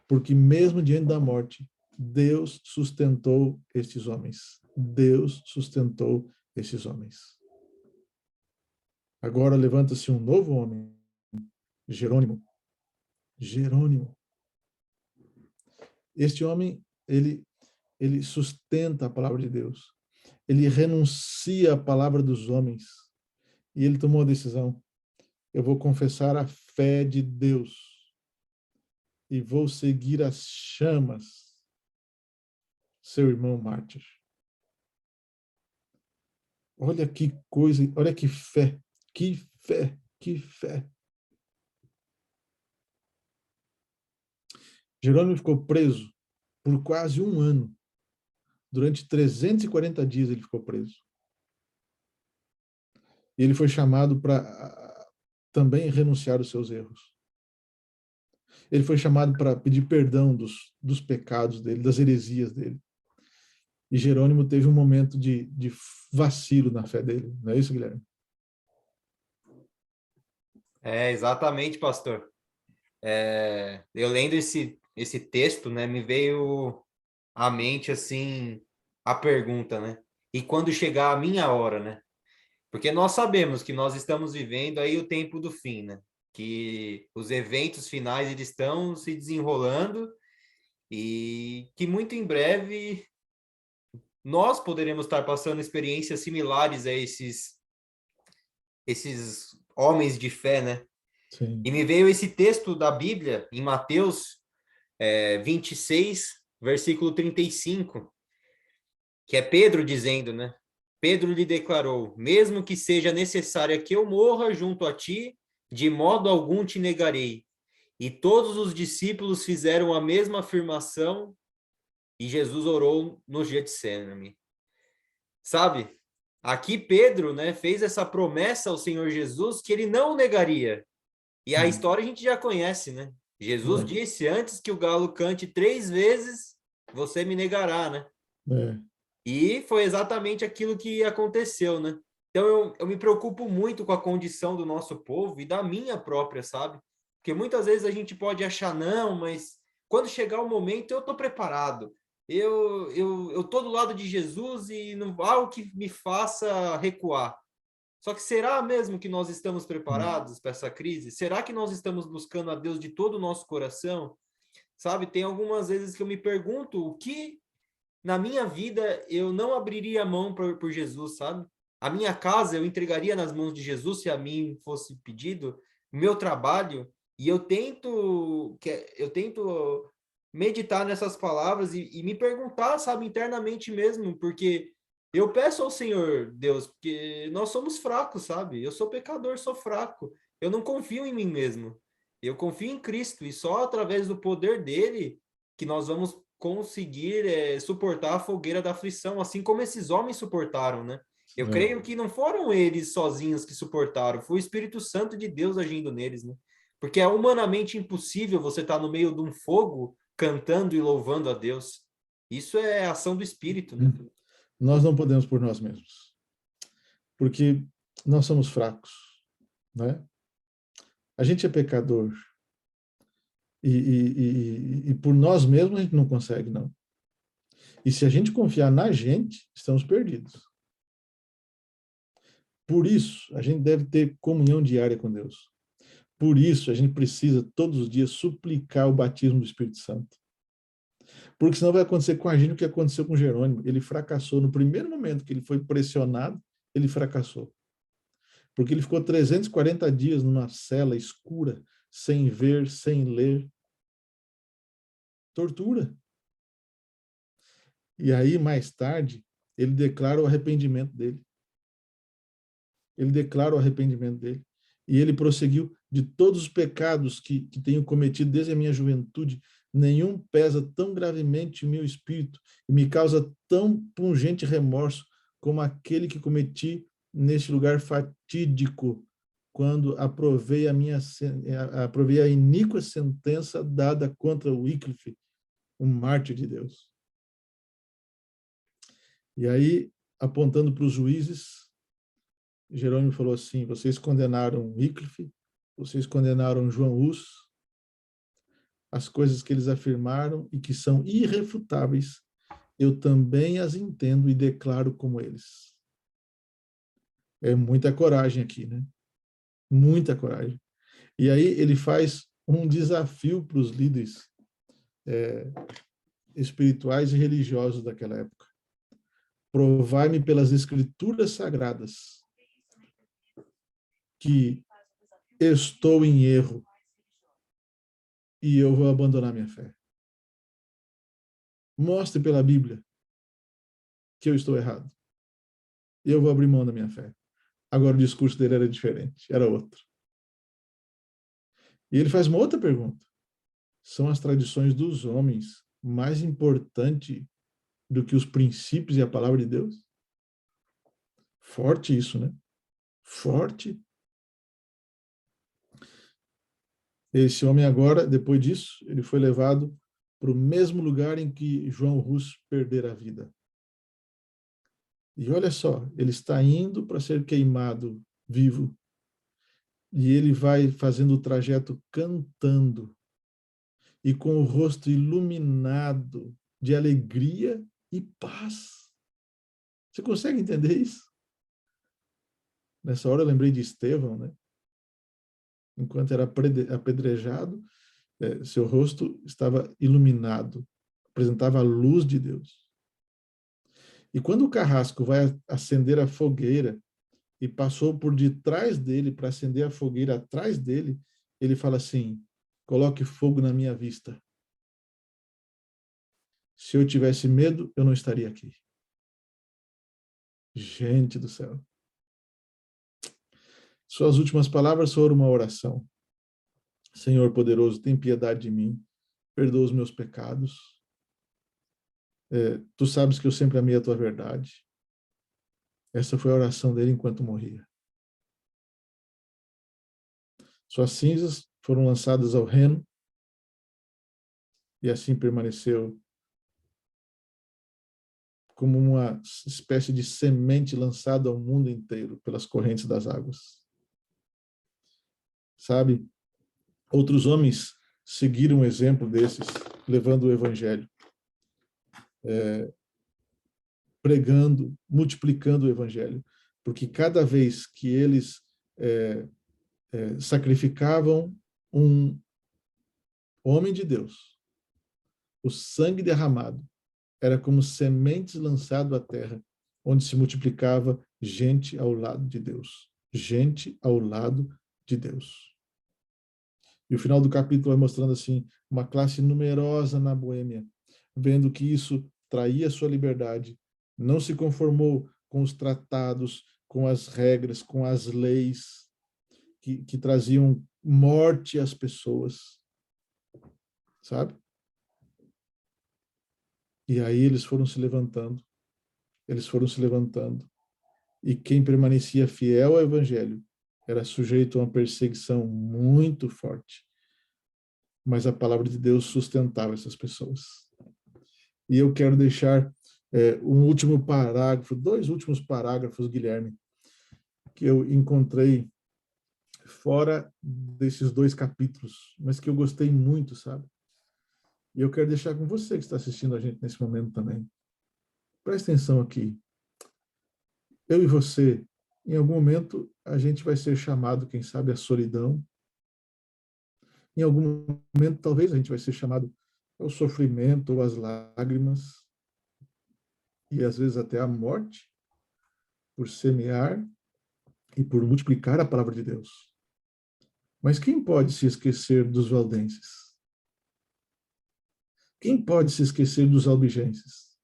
Porque mesmo diante da morte, Deus sustentou estes homens. Deus sustentou esses homens. Agora levanta-se um novo homem, Jerônimo. Jerônimo. Este homem, ele sustenta a palavra de Deus. Ele renuncia à palavra dos homens. E ele tomou a decisão: eu vou confessar a fé de Deus e vou seguir as chamas, seu irmão mártir. Olha que coisa, olha que fé, que fé, que fé. Jerônimo ficou preso por quase um ano. Durante 340 dias ele ficou preso. E ele foi chamado para também renunciar aos seus erros. Ele foi chamado para pedir perdão dos pecados dele, das heresias dele. E Jerônimo teve um momento de vacilo na fé dele. Não é isso, Guilherme? É, exatamente, pastor. Eu lendo esse texto, né, me veio à mente, assim, a pergunta, né? E quando chegar a minha hora, né? Porque nós sabemos que nós estamos vivendo aí o tempo do fim, né? Que os eventos finais eles estão se desenrolando e que muito em breve nós poderemos estar passando experiências similares a esses homens de fé, né? Sim. E me veio esse texto da Bíblia, em Mateus 26, versículo 35, que é Pedro dizendo, né? Pedro lhe declarou: mesmo que seja necessária que eu morra junto a ti, de modo algum te negarei. E todos os discípulos fizeram a mesma afirmação e Jesus orou no Getsêmani. Sabe? Aqui Pedro, né, fez essa promessa ao Senhor Jesus que ele não negaria. E a história a gente já conhece, né? Jesus disse: antes que o galo cante 3 vezes, você me negará, né? E foi exatamente aquilo que aconteceu, né? Então eu me preocupo muito com a condição do nosso povo e da minha própria, sabe? Porque muitas vezes a gente pode achar, não, mas quando chegar o momento eu estou preparado. Eu tô do lado de Jesus e não há algo que me faça recuar. Só que será mesmo que nós estamos preparados para essa crise? Será que nós estamos buscando a Deus de todo o nosso coração? Sabe, tem algumas vezes que eu me pergunto o que na minha vida eu não abriria a mão por Jesus, sabe? A minha casa eu entregaria nas mãos de Jesus se a mim fosse pedido, o meu trabalho, e eu tento tento meditar nessas palavras e me perguntar, sabe, internamente mesmo, porque eu peço ao Senhor, Deus, porque nós somos fracos, sabe? Eu sou pecador, sou fraco. Eu não confio em mim mesmo. Eu confio em Cristo e só através do poder dele que nós vamos conseguir suportar a fogueira da aflição, assim como esses homens suportaram, né? Eu creio que não foram eles sozinhos que suportaram, foi o Espírito Santo de Deus agindo neles, né? Porque é humanamente impossível você estar no meio de um fogo cantando e louvando a Deus. Isso é ação do Espírito, né? Nós não podemos por nós mesmos, porque nós somos fracos, né? A gente é pecador e por nós mesmos a gente não consegue, não. E se a gente confiar na gente, estamos perdidos. Por isso, a gente deve ter comunhão diária com Deus. Por isso, a gente precisa, todos os dias, suplicar o batismo do Espírito Santo. Porque senão vai acontecer com a gente o que aconteceu com Jerônimo. Ele fracassou. No primeiro momento que ele foi pressionado, ele fracassou. Porque ele ficou 340 dias numa cela escura, sem ver, sem ler. Tortura. E aí, mais tarde, ele declara o arrependimento dele. Ele declara o arrependimento dele. E ele prosseguiu: de todos os pecados que tenho cometido desde a minha juventude, nenhum pesa tão gravemente o meu espírito e me causa tão pungente remorso como aquele que cometi neste lugar fatídico, quando aprovei a iníqua sentença dada contra Wycliffe, um mártir de Deus. E aí, apontando para os juízes, Jerônimo falou assim: vocês condenaram Wycliffe, vocês condenaram João Hus, as coisas que eles afirmaram e que são irrefutáveis, eu também as entendo e declaro como eles. É muita coragem aqui, né? Muita coragem. E aí ele faz um desafio para os líderes espirituais e religiosos daquela época. Provai-me pelas escrituras sagradas que estou em erro e eu vou abandonar minha fé. Mostre pela Bíblia que eu estou errado e eu vou abrir mão da minha fé. Agora o discurso dele era diferente, era outro. E ele faz uma outra pergunta. São as tradições dos homens mais importante do que os princípios e a palavra de Deus? Forte isso, né? Forte. Esse homem agora, depois disso, ele foi levado para o mesmo lugar em que João Hus perdera a vida. E olha só, ele está indo para ser queimado vivo. E ele vai fazendo o trajeto cantando e com o rosto iluminado de alegria e paz. Você consegue entender isso? Nessa hora eu lembrei de Estevão, né? Enquanto era apedrejado, seu rosto estava iluminado, apresentava a luz de Deus. E quando o carrasco vai acender a fogueira e passou por detrás dele para acender a fogueira atrás dele, ele fala assim: coloque fogo na minha vista. Se eu tivesse medo, eu não estaria aqui. Gente do céu. Suas últimas palavras foram uma oração. Senhor poderoso, tem piedade de mim, perdoa os meus pecados. Tu sabes que eu sempre amei a tua verdade. Essa foi a oração dele enquanto morria. Suas cinzas foram lançadas ao reno e assim permaneceu como uma espécie de semente lançada ao mundo inteiro pelas correntes das águas. Sabe? Outros homens seguiram o exemplo desses, levando o evangelho, pregando, multiplicando o evangelho, porque cada vez que eles sacrificavam um homem de Deus, o sangue derramado era como sementes lançado à terra, onde se multiplicava gente ao lado de Deus. Gente ao lado de Deus. E o final do capítulo vai mostrando assim uma classe numerosa na Boêmia, vendo que isso traía sua liberdade, não se conformou com os tratados, com as regras, com as leis que traziam morte às pessoas, sabe? E aí eles foram se levantando, eles foram se levantando. E quem permanecia fiel ao evangelho era sujeito a uma perseguição muito forte. Mas a palavra de Deus sustentava essas pessoas. E eu quero deixar um último parágrafo, 2 últimos parágrafos, Guilherme, que eu encontrei fora desses 2 capítulos, mas que eu gostei muito, sabe? E eu quero deixar com você que está assistindo a gente nesse momento também. Presta atenção aqui. Eu e você, em algum momento, a gente vai ser chamado, quem sabe, à solidão. Em algum momento, talvez, a gente vai ser chamado ao sofrimento ou às lágrimas, e às vezes até à morte, por semear e por multiplicar a palavra de Deus. Mas quem pode se esquecer dos valdenses? Quem pode se esquecer dos albigenses?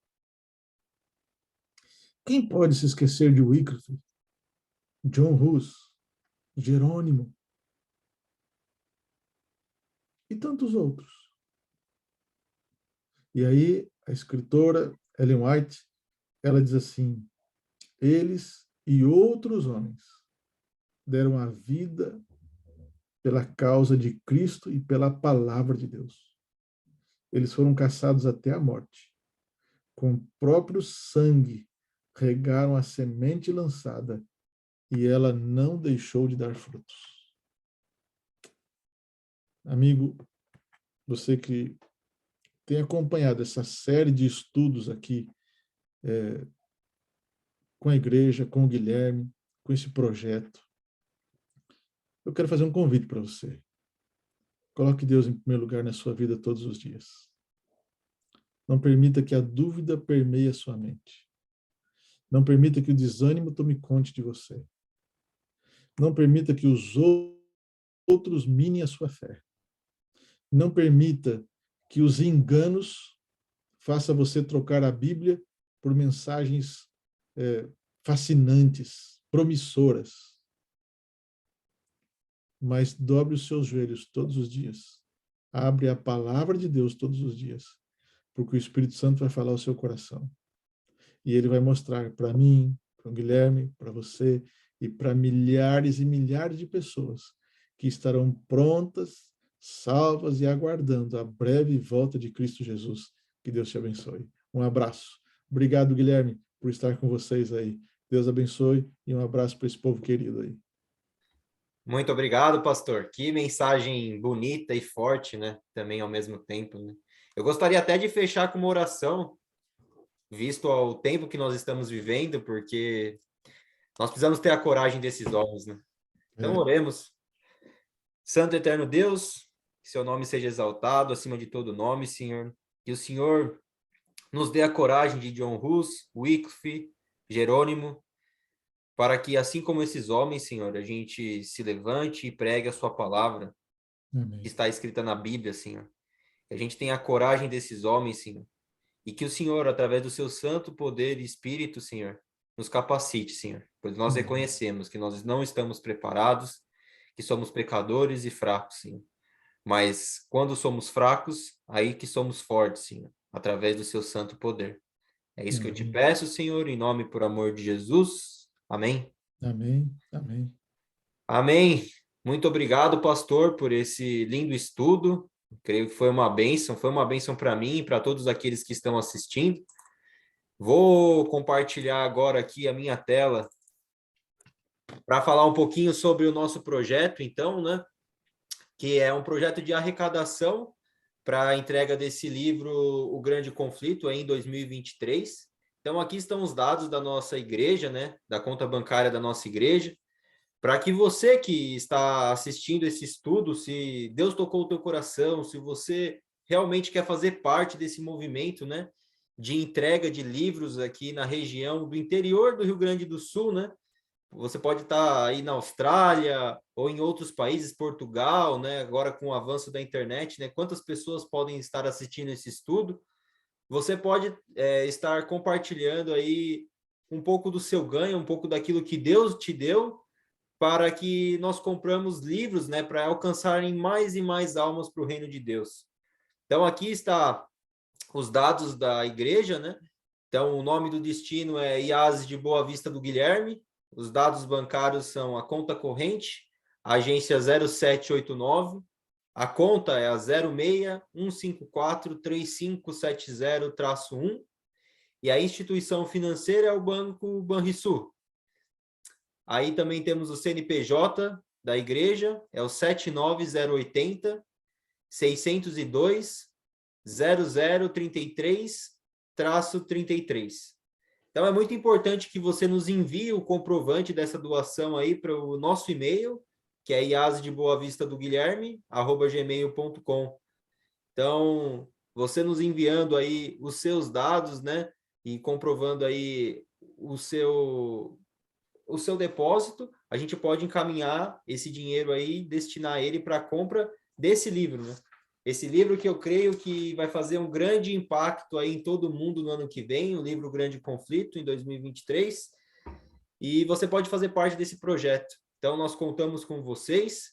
Quem pode se esquecer de Wycliffe, John Hus, Jerônimo e tantos outros? E aí a escritora Ellen White, ela diz assim: eles e outros homens deram a vida pela causa de Cristo e pela palavra de Deus. Eles foram caçados até a morte. Com o próprio sangue regaram a semente lançada e ela não deixou de dar frutos. Amigo, você que tem acompanhado essa série de estudos aqui com a igreja, com o Guilherme, com esse projeto, eu quero fazer um convite para você. Coloque Deus em primeiro lugar na sua vida todos os dias. Não permita que a dúvida permeie a sua mente. Não permita que o desânimo tome conta de você. Não permita que os outros minem a sua fé. Não permita que os enganos façam você trocar a Bíblia por mensagens fascinantes, promissoras. Mas dobre os seus joelhos todos os dias. Abre a palavra de Deus todos os dias, porque o Espírito Santo vai falar ao seu coração. E ele vai mostrar para mim, para o Guilherme, para você e para milhares e milhares de pessoas que estarão prontas, salvas e aguardando a breve volta de Cristo Jesus. Que Deus te abençoe. Um abraço. Obrigado, Guilherme, por estar com vocês aí. Deus abençoe e um abraço para esse povo querido aí. Muito obrigado, pastor. Que mensagem bonita e forte, né? Também ao mesmo tempo, né? Eu gostaria até de fechar com uma oração, visto ao tempo que nós estamos vivendo, porque nós precisamos ter a coragem desses homens, né? Então, oremos. Santo eterno Deus, que seu nome seja exaltado acima de todo nome, Senhor. Que o Senhor nos dê a coragem de John Hus, Wycliffe, Jerônimo, para que, assim como esses homens, Senhor, a gente se levante e pregue a sua palavra, Amém. que está escrita na Bíblia, Senhor. Que a gente tenha a coragem desses homens, Senhor. E que o Senhor, através do seu santo poder e espírito, Senhor, nos capacite, Senhor. Pois nós reconhecemos que nós não estamos preparados, que somos pecadores e fracos, Senhor. Mas quando somos fracos, aí que somos fortes, Senhor, através do seu santo poder. É isso que eu te peço, Senhor, em nome e por amor de Jesus. Amém. Amém. Amém. Amém. Muito obrigado, pastor, por esse lindo estudo. Creio que foi uma bênção para mim e para todos aqueles que estão assistindo. Vou compartilhar agora aqui a minha tela para falar um pouquinho sobre o nosso projeto, então, né? Que é um projeto de arrecadação para a entrega desse livro, O Grande Conflito, em 2023. Então, aqui estão os dados da nossa igreja, né? Da conta bancária da nossa igreja. Para que você que está assistindo esse estudo, se Deus tocou o teu coração, se você realmente quer fazer parte desse movimento, né, de entrega de livros aqui na região do interior do Rio Grande do Sul, né, você pode estar aí na Austrália ou em outros países, Portugal, né? Agora com o avanço da internet, né? Quantas pessoas podem estar assistindo esse estudo? Você pode estar compartilhando aí um pouco do seu ganho, um pouco daquilo que Deus te deu, para que nós compramos livros, né? Para alcançarem mais e mais almas para o reino de Deus. Então, aqui está os dados da igreja, né? Então, o nome do destino é IAS de Boa Vista do Guilherme. Os dados bancários são a conta corrente, a agência 0789. A conta é a 06-154-3570-1. E a instituição financeira é o Banco Banrisul. Aí também temos o CNPJ da igreja, é o 79080 602 0033-33. Então, é muito importante que você nos envie o comprovante dessa doação aí para o nosso e-mail, que é iasdeboavista.guilherme@gmail.com. Então, você nos enviando aí os seus dados, né, e comprovando aí o seu depósito, a gente pode encaminhar esse dinheiro aí, destinar ele para a compra desse livro, né? Esse livro que eu creio que vai fazer um grande impacto aí em todo mundo no ano que vem, o livro Grande Conflito, em 2023, e você pode fazer parte desse projeto. Então, nós contamos com vocês,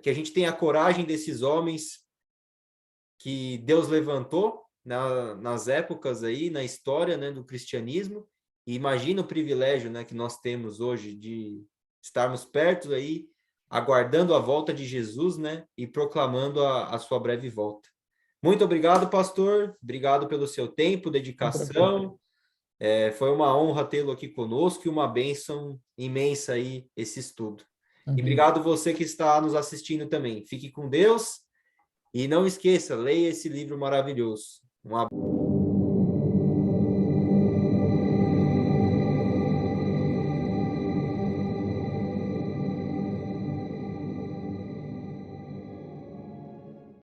que a gente tenha a coragem desses homens que Deus levantou nas épocas aí, na história, né, do cristianismo, e imagina o privilégio, né, que nós temos hoje de estarmos perto aí, aguardando a volta de Jesus, né, e proclamando a sua breve volta. Muito obrigado, pastor. Obrigado pelo seu tempo, dedicação. Foi uma honra tê-lo aqui conosco e uma bênção imensa aí esse estudo. Amém. E obrigado você que está nos assistindo também. Fique com Deus e não esqueça, leia esse livro maravilhoso. Um abraço.